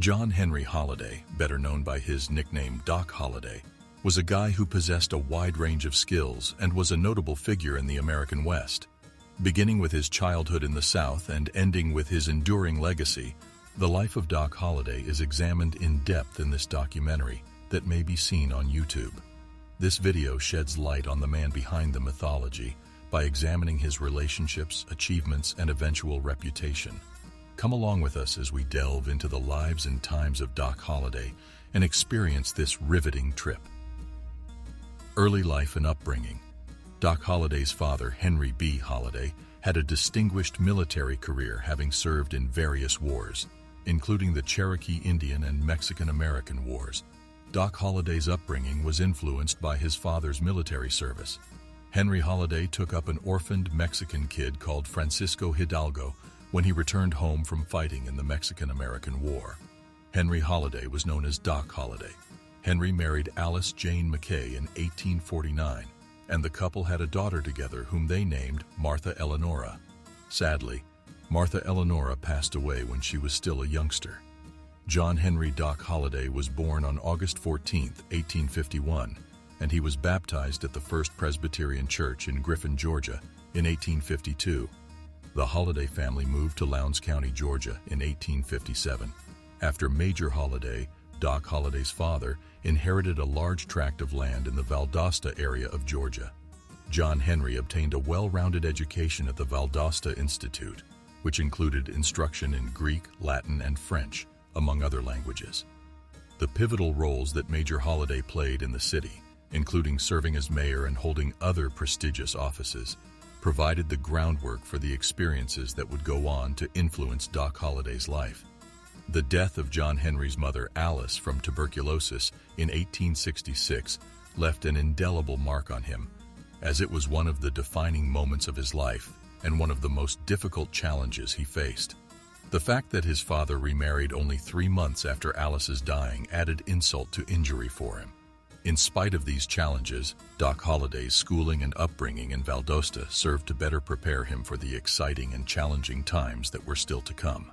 John Henry Holliday, better known by his nickname Doc Holliday, was a guy who possessed a wide range of skills and was a notable figure in the American West. Beginning with his childhood in the South and ending with his enduring legacy, the life of Doc Holliday is examined in depth in this documentary that may be seen on YouTube. This video sheds light on the man behind the mythology by examining his relationships, achievements, and eventual reputation. Come along with us as we delve into the lives and times of Doc Holliday and experience this riveting trip. Early life and upbringing. Doc Holliday's father, Henry B. Holliday, had a distinguished military career, having served in various wars, including the Cherokee Indian and Mexican-American Wars. Doc Holliday's upbringing was influenced by his father's military service. Henry Holliday took up an orphaned Mexican kid called Francisco Hidalgo when he returned home from fighting in the Mexican-American War. Henry Holliday was known as Doc Holliday. Henry married Alice Jane McKay in 1849, and the couple had a daughter together whom they named Martha Eleonora. Sadly, Martha Eleonora passed away when she was still a youngster. John Henry Doc Holliday was born on August 14, 1851, and he was baptized at the First Presbyterian Church in Griffin, Georgia, in 1852. The Holliday family moved to Lowndes County, Georgia, in 1857. After Major Holliday, Doc Holliday's father, inherited a large tract of land in the Valdosta area of Georgia. John Henry obtained a well-rounded education at the Valdosta Institute, which included instruction in Greek, Latin, and French, among other languages. The pivotal roles that Major Holliday played in the city, including serving as mayor and holding other prestigious offices, provided the groundwork for the experiences that would go on to influence Doc Holliday's life. The death of John Henry's mother, Alice, from tuberculosis in 1866 left an indelible mark on him, as it was one of the defining moments of his life and one of the most difficult challenges he faced. The fact that his father remarried only 3 months after Alice's dying added insult to injury for him. In spite of these challenges, Doc Holliday's schooling and upbringing in Valdosta served to better prepare him for the exciting and challenging times that were still to come.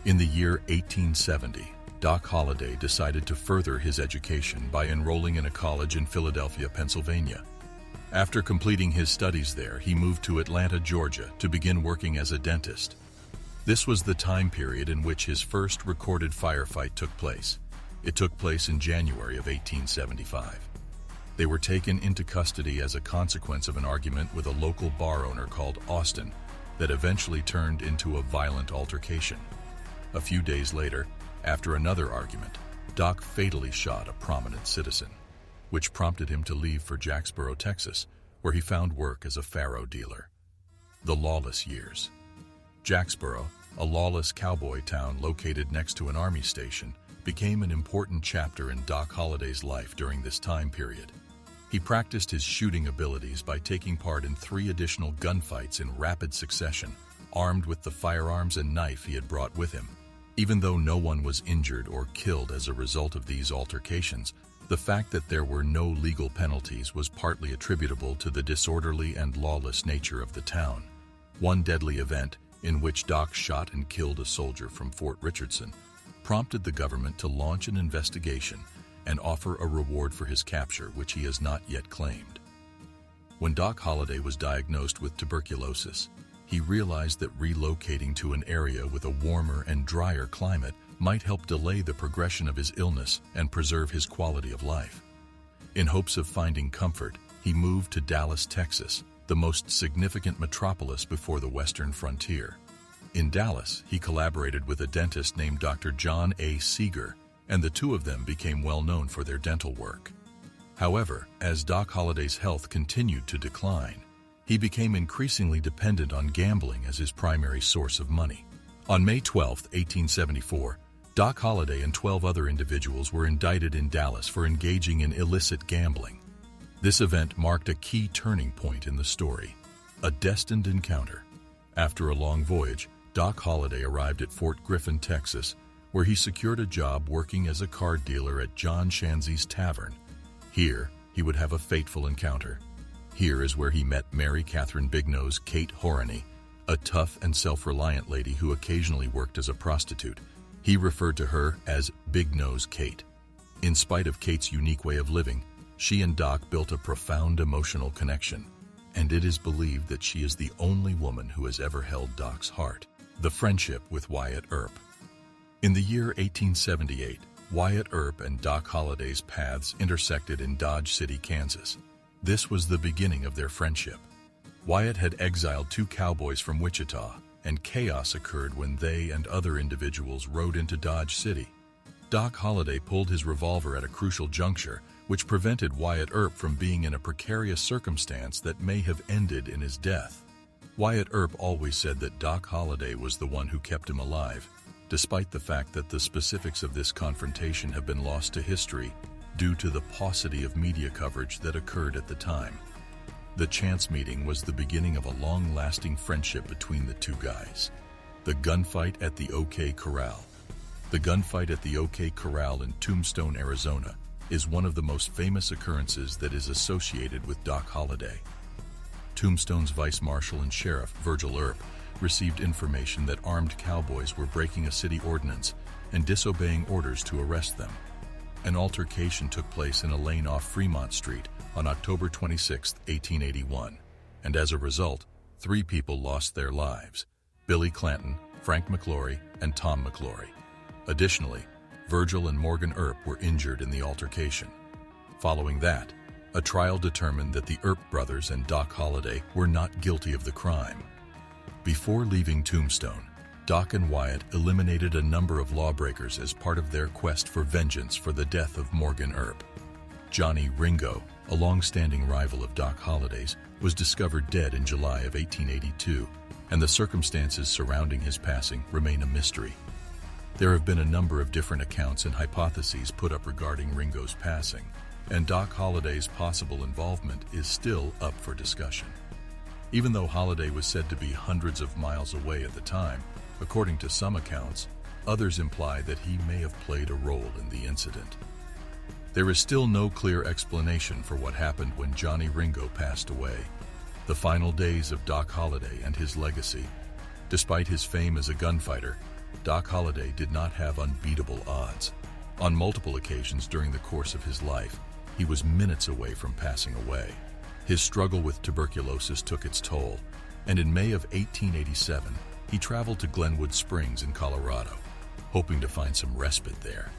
In the year 1870, Doc Holliday decided to further his education by enrolling in a college in Philadelphia, Pennsylvania. After completing his studies there, he moved to Atlanta, Georgia, to begin working as a dentist. This was the time period in which his first recorded firefight took place. It took place in January of 1875. They were taken into custody as a consequence of an argument with a local bar owner called Austin that eventually turned into a violent altercation. A few days later, after another argument, Doc fatally shot a prominent citizen, which prompted him to leave for Jacksboro, Texas, where he found work as a faro dealer. The lawless years. Jacksboro, a lawless cowboy town located next to an army station, became an important chapter in Doc Holliday's life during this time period. He practiced his shooting abilities by taking part in 3 additional gunfights in rapid succession, armed with the firearms and knife he had brought with him. Even though no one was injured or killed as a result of these altercations, the fact that there were no legal penalties was partly attributable to the disorderly and lawless nature of the town. One deadly event, in which Doc shot and killed a soldier from Fort Richardson, prompted the government to launch an investigation and offer a reward for his capture, which he has not yet claimed. When Doc Holliday was diagnosed with tuberculosis, he realized that relocating to an area with a warmer and drier climate might help delay the progression of his illness and preserve his quality of life. In hopes of finding comfort, he moved to Dallas, Texas, the most significant metropolis before the Western frontier. In Dallas, he collaborated with a dentist named Dr. John A. Seeger, and the two of them became well known for their dental work. However, as Doc Holliday's health continued to decline, he became increasingly dependent on gambling as his primary source of money. On May 12, 1874, Doc Holliday and 12 other individuals were indicted in Dallas for engaging in illicit gambling. This event marked a key turning point in the story, a destined encounter. After a long voyage, Doc Holliday arrived at Fort Griffin, Texas, where he secured a job working as a card dealer at John Shanzy's Tavern. Here, he would have a fateful encounter. Here is where he met Mary Catherine Bignose Kate Horany, a tough and self-reliant lady who occasionally worked as a prostitute. He referred to her as Big Nose Kate. In spite of Kate's unique way of living, she and Doc built a profound emotional connection, and it is believed that she is the only woman who has ever held Doc's heart. The friendship with Wyatt Earp. In the year 1878, Wyatt Earp and Doc Holliday's paths intersected in Dodge City, Kansas. This was the beginning of their friendship. Wyatt had exiled 2 cowboys from Wichita, and chaos occurred when they and other individuals rode into Dodge City. Doc Holliday pulled his revolver at a crucial juncture, which prevented Wyatt Earp from being in a precarious circumstance that may have ended in his death. Wyatt Earp always said that Doc Holliday was the one who kept him alive, despite the fact that the specifics of this confrontation have been lost to history due to the paucity of media coverage that occurred at the time. The chance meeting was the beginning of a long-lasting friendship between the 2 guys. The gunfight at the OK Corral. The gunfight at the OK Corral in Tombstone, Arizona, is one of the most famous occurrences that is associated with Doc Holliday. Tombstone's Vice Marshal and Sheriff, Virgil Earp, received information that armed cowboys were breaking a city ordinance and disobeying orders to arrest them. An altercation took place in a lane off Fremont Street on October 26, 1881, and as a result, 3 people lost their lives: Billy Clanton, Frank McLaury, and Tom McLaury. Additionally, Virgil and Morgan Earp were injured in the altercation. Following that, a trial determined that the Earp brothers and Doc Holliday were not guilty of the crime. Before leaving Tombstone, Doc and Wyatt eliminated a number of lawbreakers as part of their quest for vengeance for the death of Morgan Earp. Johnny Ringo, a long-standing rival of Doc Holliday's, was discovered dead in July of 1882, and the circumstances surrounding his passing remain a mystery. There have been a number of different accounts and hypotheses put up regarding Ringo's passing, and Doc Holliday's possible involvement is still up for discussion. Even though Holliday was said to be hundreds of miles away at the time, according to some accounts, others imply that he may have played a role in the incident. There is still no clear explanation for what happened when Johnny Ringo passed away. The final days of Doc Holliday and his legacy. Despite his fame as a gunfighter, Doc Holliday did not have unbeatable odds. On multiple occasions during the course of his life, he was minutes away from passing away. His struggle with tuberculosis took its toll, and in May of 1887, he traveled to Glenwood Springs in Colorado, hoping to find some respite there.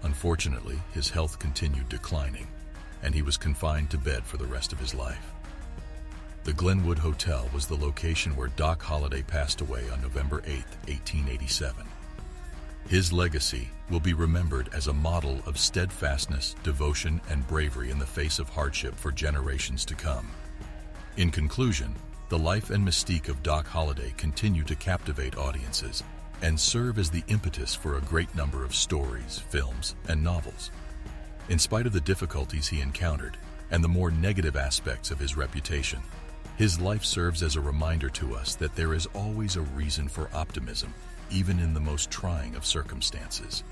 Unfortunately, his health continued declining, and he was confined to bed for the rest of his life. The Glenwood Hotel was the location where Doc Holliday passed away on November 8, 1887. His legacy will be remembered as a model of steadfastness, devotion, and bravery in the face of hardship for generations to come. In conclusion, the life and mystique of Doc Holliday continue to captivate audiences and serve as the impetus for a great number of stories, films, and novels. In spite of the difficulties he encountered and the more negative aspects of his reputation, his life serves as a reminder to us that there is always a reason for optimism, even in the most trying of circumstances.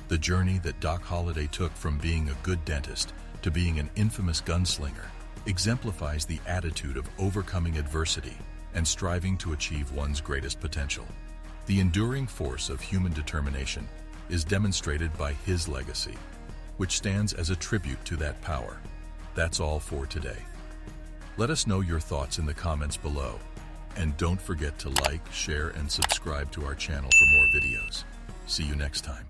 The journey that Doc Holliday took from being a good dentist to being an infamous gunslinger exemplifies the attitude of overcoming adversity and striving to achieve one's greatest potential. The enduring force of human determination is demonstrated by his legacy, which stands as a tribute to that power. That's all for today. Let us know your thoughts in the comments below. And don't forget to like, share, and subscribe to our channel for more videos. See you next time.